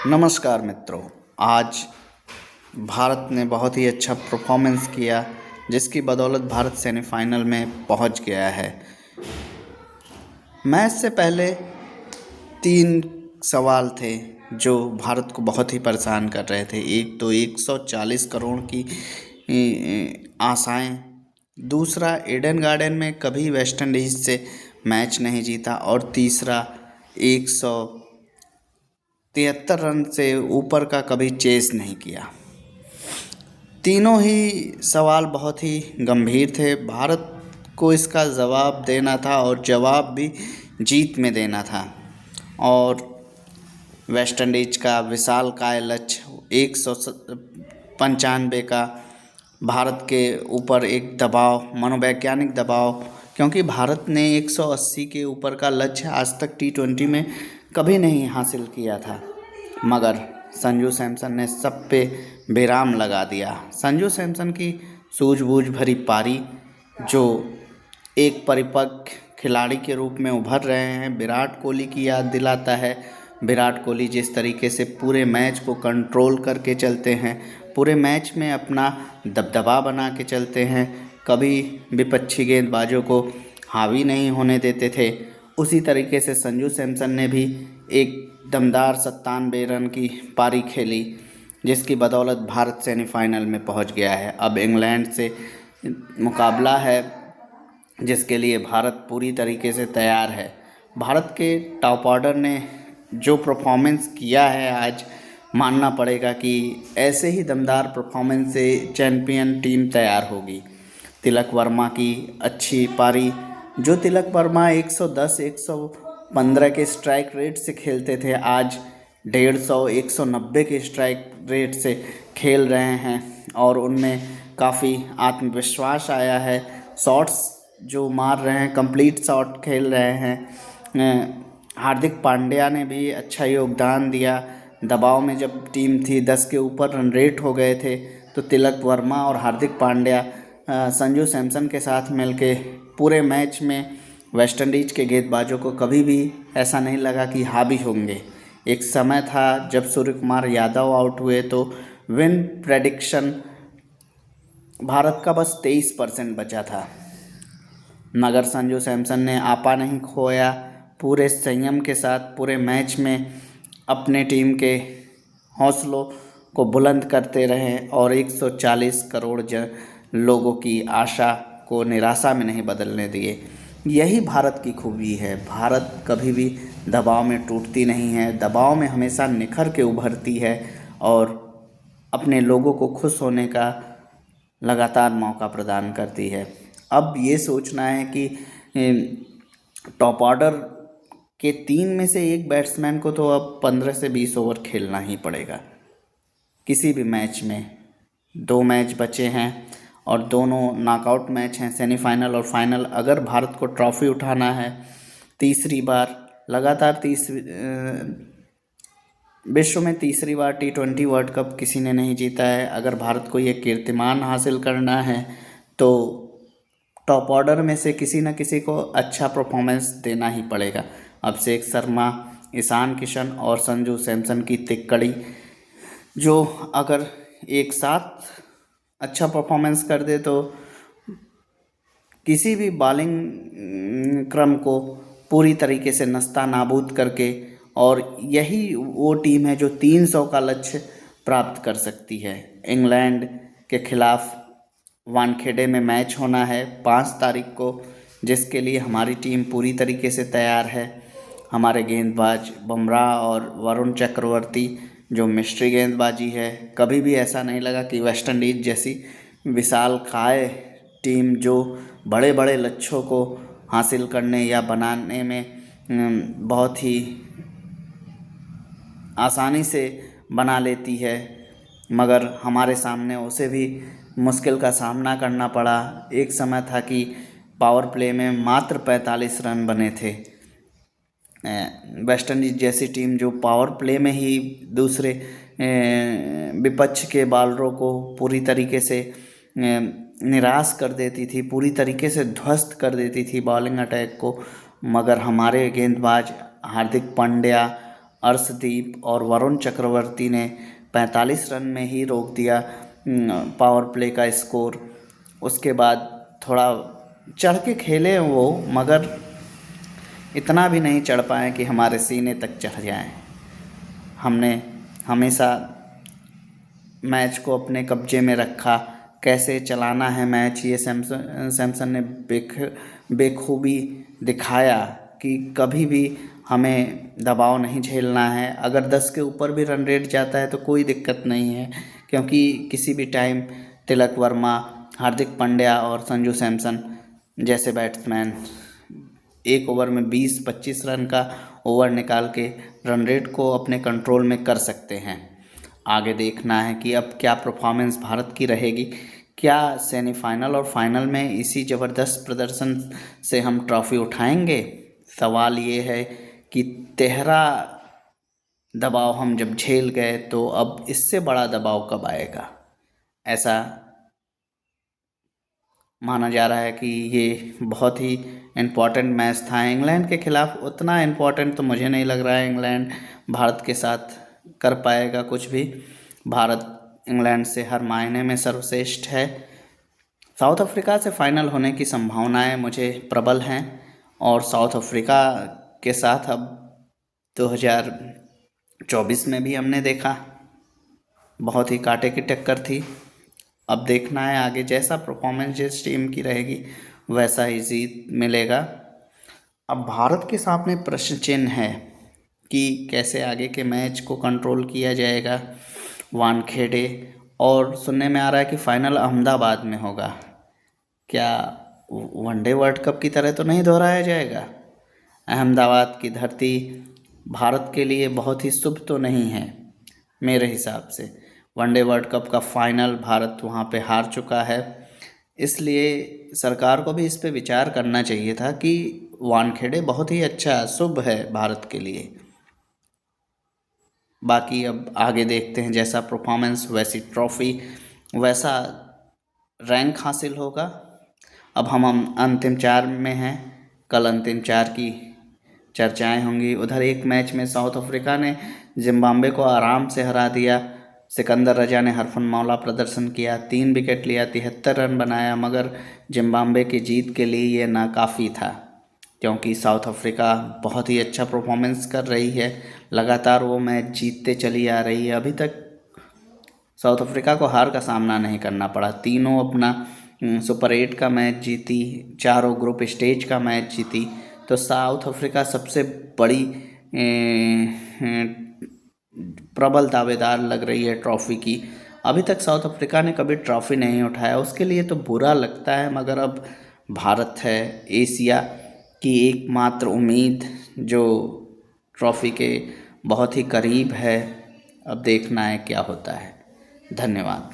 नमस्कार मित्रों। आज भारत ने बहुत ही अच्छा परफॉर्मेंस किया, जिसकी बदौलत भारत सेमीफाइनल में पहुंच गया है। मैच से पहले 3 सवाल थे जो भारत को बहुत ही परेशान कर रहे थे। एक तो 140 करोड़ की आशाएं, दूसरा ईडन गार्डन में कभी वेस्ट इंडीज़ से मैच नहीं जीता, और तीसरा 173 रन से ऊपर का कभी चेस नहीं किया। तीनों ही सवाल बहुत ही गंभीर थे। भारत को इसका जवाब देना था, और जवाब भी जीत में देना था। और वेस्ट इंडीज का विशालकाय लक्ष्य 195 का भारत के ऊपर एक दबाव, मनोवैज्ञानिक दबाव, क्योंकि भारत ने 180 के ऊपर का लक्ष्य आज तक T20 में कभी नहीं हासिल किया था। मगर संजू सैमसन ने सब पे विराम लगा दिया। संजू सैमसन की सूझबूझ भरी पारी, जो एक परिपक्व खिलाड़ी के रूप में उभर रहे हैं, विराट कोहली की याद दिलाता है। विराट कोहली जिस तरीके से पूरे मैच को कंट्रोल करके चलते हैं, पूरे मैच में अपना दबदबा बना के चलते हैं, कभी विपक्षी गेंदबाजों को हावी नहीं होने देते थे, उसी तरीके से संजू सैमसन ने भी एक दमदार 97 रन की पारी खेली, जिसकी बदौलत भारत सेमीफाइनल में पहुंच गया है। अब इंग्लैंड से मुकाबला है, जिसके लिए भारत पूरी तरीके से तैयार है। भारत के टॉप ऑर्डर ने जो परफॉर्मेंस किया है, आज मानना पड़ेगा कि ऐसे ही दमदार परफॉर्मेंस से चैंपियन टीम तैयार होगी। तिलक वर्मा की अच्छी पारी, जो तिलक वर्मा 110 115 के स्ट्राइक रेट से खेलते थे, आज 150 190 के स्ट्राइक रेट से खेल रहे हैं, और उनमें काफ़ी आत्मविश्वास आया है। शॉट्स जो मार रहे हैं, कंप्लीट शॉट खेल रहे हैं। हार्दिक पांड्या ने भी अच्छा योगदान दिया। दबाव में जब टीम थी, 10 के ऊपर रन रेट हो गए थे, तो तिलक वर्मा और हार्दिक पांड्या संजू सैमसन के साथ मिलके पूरे मैच में वेस्ट इंडीज़ के गेंदबाजों को कभी भी ऐसा नहीं लगा कि हावी होंगे। एक समय था जब सूर्य कुमार यादव आउट हुए तो विन प्रेडिक्शन भारत का बस 23% बचा था, मगर संजू सैमसन ने आपा नहीं खोया। पूरे संयम के साथ पूरे मैच में अपने टीम के हौसलों को बुलंद करते रहे, और 140 करोड़ लोगों की आशा को निराशा में नहीं बदलने दिए। यही भारत की खूबी है। भारत कभी भी दबाव में टूटती नहीं है, दबाव में हमेशा निखर के उभरती है, और अपने लोगों को खुश होने का लगातार मौका प्रदान करती है। अब ये सोचना है कि टॉप ऑर्डर के 3 में से एक बैट्समैन को तो अब 15 से 20 ओवर खेलना ही पड़ेगा किसी भी मैच में। 2 मैच बचे हैं, और दोनों नॉकआउट मैच हैं, सेमीफाइनल और फाइनल। अगर भारत को ट्रॉफी उठाना है, तीसरी बार लगातार विश्व में तीसरी बार T20 वर्ल्ड कप किसी ने नहीं जीता है। अगर भारत को ये कीर्तिमान हासिल करना है, तो टॉप ऑर्डर में से किसी न किसी को अच्छा परफॉर्मेंस देना ही पड़ेगा। अभिषेक शर्मा, ईशान किशन और संजू सैमसन की तिक्कड़ी, जो अगर एक साथ अच्छा परफॉर्मेंस कर दे तो किसी भी बॉलिंग क्रम को पूरी तरीके से नस्ता नाबूद करके, और यही वो टीम है जो 300 का लक्ष्य प्राप्त कर सकती है। इंग्लैंड के खिलाफ वानखेड़े में मैच होना है 5 तारीख को, जिसके लिए हमारी टीम पूरी तरीके से तैयार है। हमारे गेंदबाज बुमराह और वरुण चक्रवर्ती, जो मिस्ट्री गेंदबाजी है, कभी भी ऐसा नहीं लगा कि वेस्ट इंडीज़ जैसी विशालकाय टीम, जो बड़े बड़े लक्ष्यों को हासिल करने या बनाने में बहुत ही आसानी से बना लेती है, मगर हमारे सामने उसे भी मुश्किल का सामना करना पड़ा। एक समय था कि पावर प्ले में मात्र 45 रन बने थे। वेस्ट इंडीज़ जैसी टीम जो पावर प्ले में ही दूसरे विपक्ष के बॉलरों को पूरी तरीके से निराश कर देती थी, पूरी तरीके से ध्वस्त कर देती थी बॉलिंग अटैक को, मगर हमारे गेंदबाज हार्दिक पांड्या अर्शदीप और वरुण चक्रवर्ती ने 45 रन में ही रोक दिया पावर प्ले का स्कोर। उसके बाद थोड़ा चढ़ के खेले वो, मगर इतना भी नहीं चढ़ पाए कि हमारे सीने तक चढ़ जाएं। हमने हमेशा मैच को अपने कब्जे में रखा, कैसे चलाना है मैच ये सैमसन ने बेखूबी दिखाया कि कभी भी हमें दबाव नहीं झेलना है। अगर 10 के ऊपर भी रन रेट जाता है तो कोई दिक्कत नहीं है, क्योंकि किसी भी टाइम तिलक वर्मा, हार्दिक पांड्या और संजू सैमसन जैसे बैट्समैन एक ओवर में 20-25 रन का ओवर निकाल के रन रेट को अपने कंट्रोल में कर सकते हैं। आगे देखना है कि अब क्या परफॉर्मेंस भारत की रहेगी, क्या सेमीफाइनल और फाइनल में इसी ज़बरदस्त प्रदर्शन से हम ट्रॉफ़ी उठाएंगे। सवाल ये है कि तिहरा दबाव हम जब झेल गए तो अब इससे बड़ा दबाव कब आएगा। ऐसा माना जा रहा है कि ये बहुत ही इम्पॉर्टेंट मैच था इंग्लैंड के ख़िलाफ़। उतना इम्पॉर्टेंट तो मुझे नहीं लग रहा है इंग्लैंड भारत के साथ कर पाएगा कुछ भी। भारत इंग्लैंड से हर मायने में सर्वश्रेष्ठ है। साउथ अफ्रीका से फाइनल होने की संभावनाएं मुझे प्रबल हैं, और साउथ अफ्रीका के साथ अब 2024 में भी हमने देखा बहुत ही कांटे की टक्कर थी। अब देखना है आगे, जैसा परफॉर्मेंस जिस टीम की रहेगी वैसा ही जीत मिलेगा। अब भारत के सामने प्रश्न चिन्ह है कि कैसे आगे के मैच को कंट्रोल किया जाएगा। वानखेड़े, और सुनने में आ रहा है कि फाइनल अहमदाबाद में होगा। क्या वनडे वर्ल्ड कप की तरह तो नहीं दोहराया जाएगा। अहमदाबाद की धरती भारत के लिए बहुत ही शुभ तो नहीं है मेरे हिसाब से। वनडे वर्ल्ड कप का फाइनल भारत वहाँ पे हार चुका है, इसलिए सरकार को भी इस पे विचार करना चाहिए था कि वानखेड़े बहुत ही अच्छा शुभ है भारत के लिए। बाकी अब आगे देखते हैं, जैसा परफॉर्मेंस वैसी ट्रॉफ़ी वैसा रैंक हासिल होगा। अब हम अंतिम 4 में हैं, कल अंतिम 4 की चर्चाएं होंगी। उधर एक मैच में साउथ अफ्रीका ने जिम्बाब्वे को आराम से हरा दिया। सिकंदर रजा ने हरफनमौला प्रदर्शन किया, 3 विकेट लिया, 73 रन बनाया, मगर जिम्बाब्वे की जीत के लिए ये नाकाफ़ी था, क्योंकि साउथ अफ्रीका बहुत ही अच्छा परफॉर्मेंस कर रही है। लगातार वो मैच जीतते चली आ रही है। अभी तक साउथ अफ्रीका को हार का सामना नहीं करना पड़ा। तीनों अपना सुपर 8 का मैच जीती, चारों ग्रुप स्टेज का मैच जीती। तो साउथ अफ्रीका सबसे बड़ी प्रबल दावेदार लग रही है ट्रॉफ़ी की। अभी तक साउथ अफ्रीका ने कभी ट्रॉफ़ी नहीं उठाया, उसके लिए तो बुरा लगता है, मगर अब भारत है एशिया की एकमात्र उम्मीद जो ट्रॉफ़ी के बहुत ही करीब है। अब देखना है क्या होता है। धन्यवाद।